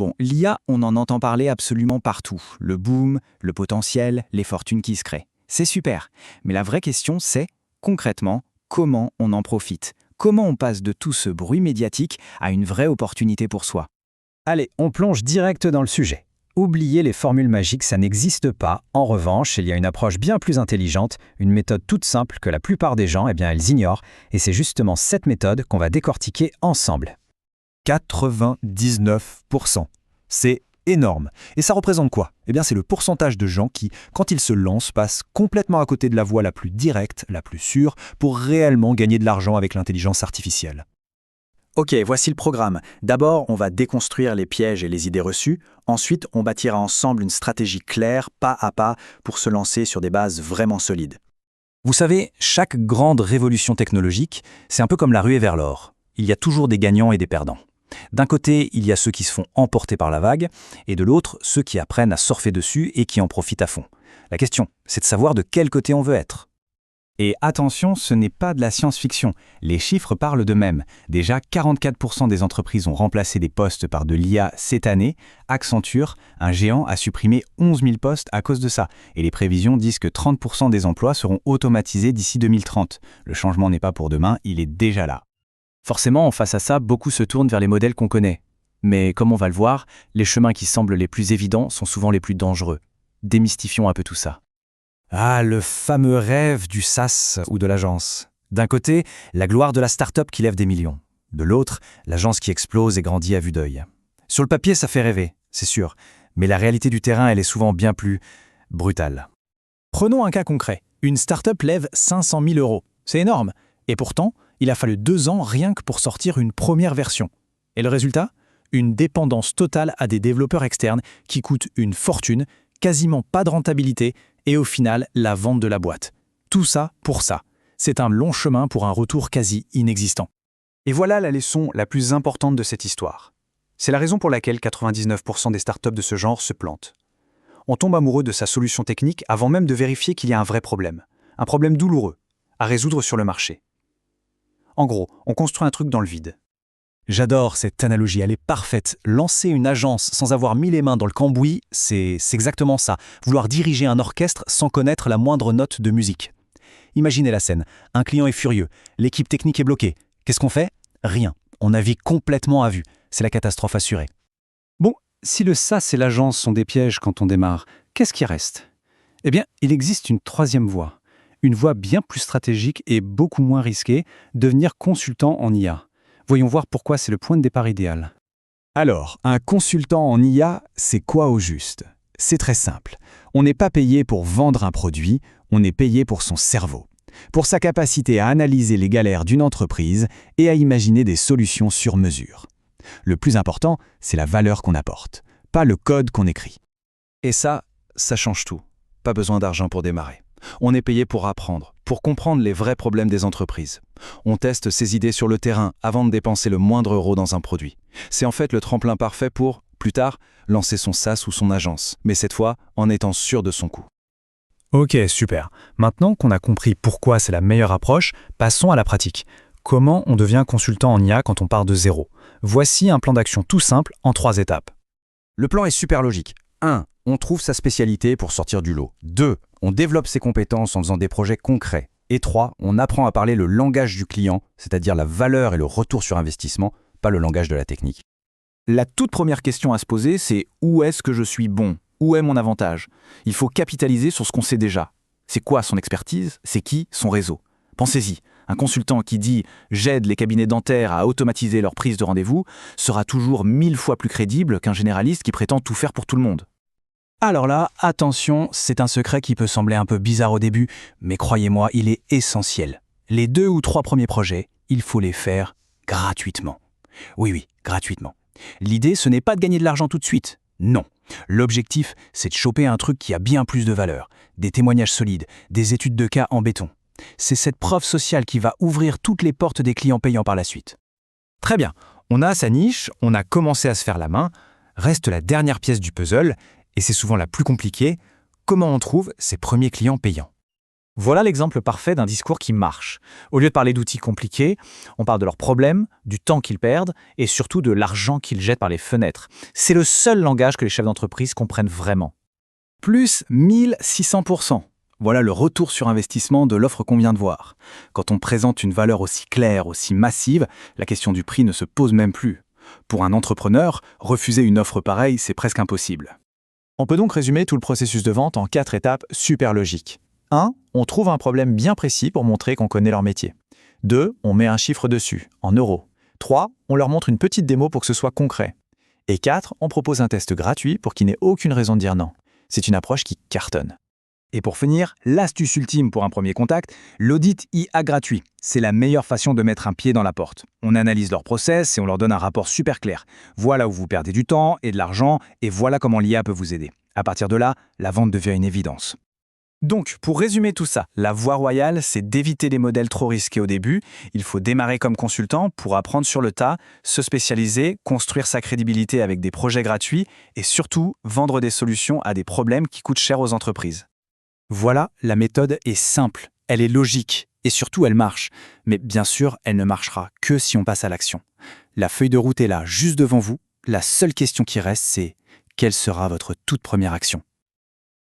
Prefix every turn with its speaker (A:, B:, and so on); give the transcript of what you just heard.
A: Bon, l'IA, on en entend parler absolument partout. Le boom, le potentiel, les fortunes qui se créent. C'est super. Mais la vraie question, c'est, concrètement, comment on en profite? Comment on passe de tout ce bruit médiatique à une vraie opportunité pour soi?
B: Allez, on plonge direct dans le sujet. Oubliez les formules magiques, ça n'existe pas. En revanche, il y a une approche bien plus intelligente, une méthode toute simple que la plupart des gens, elles ignorent. Et c'est justement cette méthode qu'on va décortiquer ensemble.
C: 99%. C'est énorme. Et ça représente quoi? C'est le pourcentage de gens qui, quand ils se lancent, passent complètement à côté de la voie la plus directe, la plus sûre, pour réellement gagner de l'argent avec l'intelligence artificielle.
A: Ok, voici le programme. D'abord, on va déconstruire les pièges et les idées reçues. Ensuite, on bâtira ensemble une stratégie claire, pas à pas, pour se lancer sur des bases vraiment solides.
D: Vous savez, chaque grande révolution technologique, c'est un peu comme la ruée vers l'or. Il y a toujours des gagnants et des perdants. D'un côté, il y a ceux qui se font emporter par la vague, et de l'autre, ceux qui apprennent à surfer dessus et qui en profitent à fond. La question, c'est de savoir de quel côté on veut être.
E: Et attention, ce n'est pas de la science-fiction. Les chiffres parlent d'eux-mêmes. Déjà, 44% des entreprises ont remplacé des postes par de l'IA cette année. Accenture, un géant, a supprimé 11 000 postes à cause de ça. Et les prévisions disent que 30% des emplois seront automatisés d'ici 2030. Le changement n'est pas pour demain, il est déjà là.
D: Forcément, face à ça, beaucoup se tournent vers les modèles qu'on connaît. Mais comme on va le voir, les chemins qui semblent les plus évidents sont souvent les plus dangereux. Démystifions un peu tout ça.
C: Ah, le fameux rêve du SaaS ou de l'agence.
D: D'un côté, la gloire de la start-up qui lève des millions. De l'autre, l'agence qui explose et grandit à vue d'œil. Sur le papier, ça fait rêver, c'est sûr. Mais la réalité du terrain, elle est souvent bien plus brutale.
F: Prenons un cas concret. Une start-up lève 500 000 €. C'est énorme. Et pourtant, il a fallu 2 ans rien que pour sortir une première version. Et le résultat? Une dépendance totale à des développeurs externes qui coûtent une fortune, quasiment pas de rentabilité, et au final, la vente de la boîte. Tout ça pour ça. C'est un long chemin pour un retour quasi inexistant.
E: Et voilà la leçon la plus importante de cette histoire. C'est la raison pour laquelle 99% des startups de ce genre se plantent. On tombe amoureux de sa solution technique avant même de vérifier qu'il y a un vrai problème. Un problème douloureux, à résoudre sur le marché. En gros, on construit un truc dans le vide.
C: J'adore cette analogie, elle est parfaite. Lancer une agence sans avoir mis les mains dans le cambouis, c'est exactement ça. Vouloir diriger un orchestre sans connaître la moindre note de musique. Imaginez la scène. Un client est furieux, l'équipe technique est bloquée. Qu'est-ce qu'on fait? Rien. On navigue complètement à vue. C'est la catastrophe assurée.
E: Bon, si le SaaS et l'agence sont des pièges quand on démarre, qu'est-ce qui reste? Il existe une troisième voie. Une voie bien plus stratégique et beaucoup moins risquée, devenir consultant en IA. Voyons voir pourquoi c'est le point de départ idéal.
C: Alors, un consultant en IA, c'est quoi au juste? C'est très simple. On n'est pas payé pour vendre un produit, on est payé pour son cerveau, pour sa capacité à analyser les galères d'une entreprise et à imaginer des solutions sur mesure. Le plus important, c'est la valeur qu'on apporte, pas le code qu'on écrit.
D: Et ça change tout. Pas besoin d'argent pour démarrer. On est payé pour apprendre, pour comprendre les vrais problèmes des entreprises. On teste ses idées sur le terrain avant de dépenser le moindre euro dans un produit. C'est en fait le tremplin parfait pour, plus tard, lancer son SaaS ou son agence, mais cette fois en étant sûr de son coût.
B: Ok, super. Maintenant qu'on a compris pourquoi c'est la meilleure approche, passons à la pratique. Comment on devient consultant en IA quand on part de zéro? Voici un plan d'action tout simple en 3 étapes.
D: Le plan est super logique. 1. On trouve sa spécialité pour sortir du lot. 2. On développe ses compétences en faisant des projets concrets. Et 3. On apprend à parler le langage du client, c'est-à-dire la valeur et le retour sur investissement, pas le langage de la technique.
A: La toute première question à se poser, c'est où est-ce que je suis bon? Où est mon avantage? Il faut capitaliser sur ce qu'on sait déjà. C'est quoi son expertise? C'est qui son réseau? Pensez-y, un consultant qui dit « j'aide les cabinets dentaires à automatiser leur prise de rendez-vous » sera toujours 1000 fois plus crédible qu'un généraliste qui prétend tout faire pour tout le monde.
F: Alors là, attention, c'est un secret qui peut sembler un peu bizarre au début, mais croyez-moi, il est essentiel. Les 2 ou 3 premiers projets, il faut les faire gratuitement. Oui, gratuitement. L'idée, ce n'est pas de gagner de l'argent tout de suite. Non. L'objectif, c'est de choper un truc qui a bien plus de valeur, des témoignages solides, des études de cas en béton. C'est cette preuve sociale qui va ouvrir toutes les portes des clients payants par la suite.
B: Très bien, on a sa niche, on a commencé à se faire la main, reste la dernière pièce du puzzle, et c'est souvent la plus compliquée, comment on trouve ses premiers clients payants.
A: Voilà l'exemple parfait d'un discours qui marche. Au lieu de parler d'outils compliqués, on parle de leurs problèmes, du temps qu'ils perdent et surtout de l'argent qu'ils jettent par les fenêtres. C'est le seul langage que les chefs d'entreprise comprennent vraiment.
E: Plus 1600%. Voilà le retour sur investissement de l'offre qu'on vient de voir. Quand on présente une valeur aussi claire, aussi massive, la question du prix ne se pose même plus. Pour un entrepreneur, refuser une offre pareille, c'est presque impossible.
C: On peut donc résumer tout le processus de vente en 4 étapes super logiques. 1. On trouve un problème bien précis pour montrer qu'on connaît leur métier. 2. On met un chiffre dessus, en euros. 3. On leur montre une petite démo pour que ce soit concret. Et 4. On propose un test gratuit pour qu'ils n'aient aucune raison de dire non. C'est une approche qui cartonne.
E: Et pour finir, l'astuce ultime pour un premier contact, l'audit IA gratuit. C'est la meilleure façon de mettre un pied dans la porte. On analyse leur process et on leur donne un rapport super clair. Voilà où vous perdez du temps et de l'argent, et voilà comment l'IA peut vous aider. À partir de là, la vente devient une évidence.
A: Donc, pour résumer tout ça, la voie royale, c'est d'éviter les modèles trop risqués au début. Il faut démarrer comme consultant pour apprendre sur le tas, se spécialiser, construire sa crédibilité avec des projets gratuits et surtout vendre des solutions à des problèmes qui coûtent cher aux entreprises.
E: Voilà, la méthode est simple, elle est logique et surtout elle marche. Mais bien sûr, elle ne marchera que si on passe à l'action. La feuille de route est là, juste devant vous. La seule question qui reste, c'est quelle sera votre toute première action ?